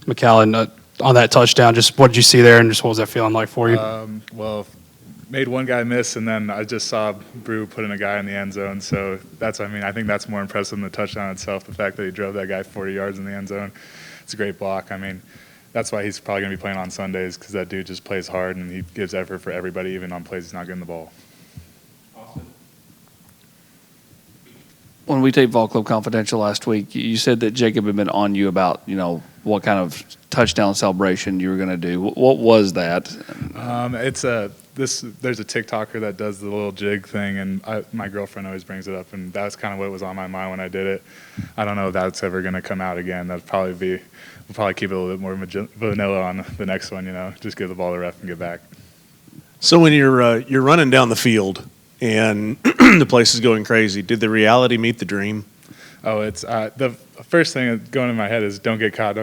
McCallan on that touchdown. Just what did you see there, and just what was that feeling like for you? Well, made one guy miss, and then I just saw Brew put in a guy in the end zone. So I think that's more impressive than the touchdown itself. The fact that he drove that guy 40 yards in the end zone, it's a great block. I mean, that's why he's probably going to be playing on Sundays, because that dude just plays hard and he gives effort for everybody, even on plays he's not getting the ball. When we taped Vol Club Confidential last week, you said that Jacob had been on you about, what kind of touchdown celebration you were going to do. What was that? There's a TikToker that does the little jig thing, and my girlfriend always brings it up, and that's kind of what was on my mind when I did it. I don't know if that's ever going to come out again. We'll probably keep it a little bit more vanilla on the next one, just give the ball to the ref and get back. So when you're running down the field and the place is going crazy, did the reality meet the dream? Oh, it's the first thing going in my head is don't get caught.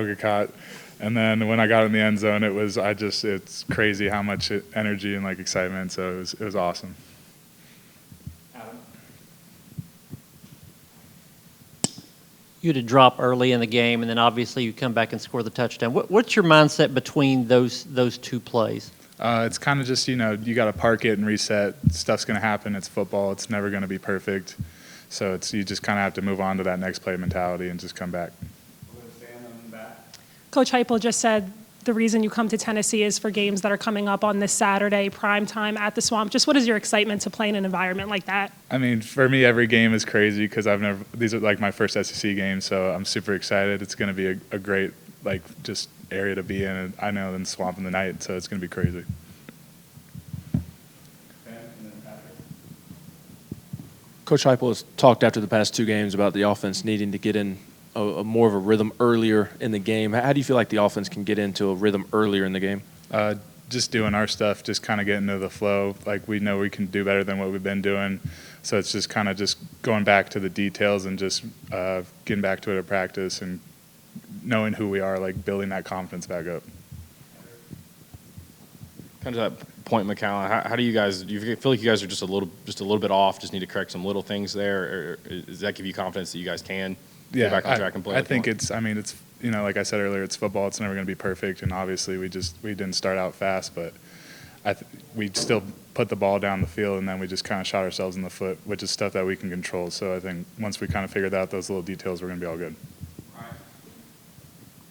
And then when I got in the end zone, it's crazy how much energy and excitement. So it was awesome. You had a drop early in the game, and then obviously you come back and score the touchdown. What's your mindset between those two plays? It's kind of just, you got to park it and reset. Stuff's going to happen. It's football. It's never going to be perfect. So you just kind of have to move on to that next play mentality and just come back. Coach Heupel just said the reason you come to Tennessee is for games that are coming up on this Saturday, prime time at the Swamp. Just what is your excitement to play in an environment like that? I mean, for me, every game is crazy because these are my first SEC games, so I'm super excited. It's going to be a great, just area to be in. And I know in Swamp in the night, so it's going to be crazy. Coach Heupel has talked after the past two games about the offense needing to get in a more of a rhythm earlier in the game. How do you feel like the offense can get into a rhythm earlier in the game? Just doing our stuff, just kind of getting into the flow. We know we can do better than what we've been doing. So it's just kind of just going back to the details and just getting back to it at practice and knowing who we are, building that confidence back up. Kind of that point, McCallan. How do you guys? Do you feel like you guys are just a little bit off? Just need to correct some little things there, or does that give you confidence that you guys can get back on track and play? I think it's like I said earlier, it's football. It's never going to be perfect, and obviously we didn't start out fast, but we still put the ball down the field, and then we just kind of shot ourselves in the foot, which is stuff that we can control. So I think once we kind of figured out those little details, we're going to be all good.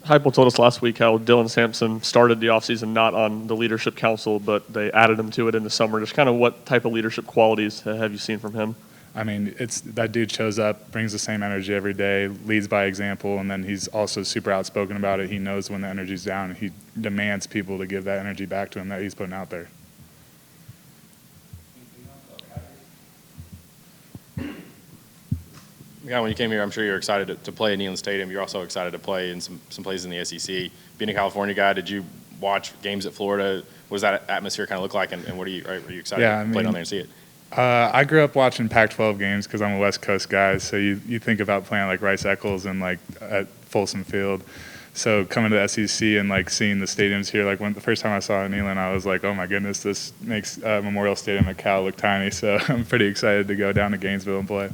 Heupel told us last week how Dylan Sampson started the offseason not on the leadership council, but they added him to it in the summer. Just kind of what type of leadership qualities have you seen from him? I mean, it's that dude shows up, brings the same energy every day, leads by example, and then he's also super outspoken about it. He knows when the energy's down, and he demands people to give that energy back to him that he's putting out there. Yeah, when you came here, I'm sure you're excited to play at Neyland Stadium. You're also excited to play in some places in the SEC. Being a California guy, did you watch games at Florida? What does that atmosphere kind of look like, and were you excited to play down there and see it? I grew up watching Pac-12 games because I'm a West Coast guy, so you think about playing Rice Eccles and at Folsom Field. So coming to the SEC and seeing the stadiums here, when the first time I saw it in Neyland, I was like, oh my goodness, this makes Memorial Stadium at Cal look tiny. So I'm pretty excited to go down to Gainesville and play.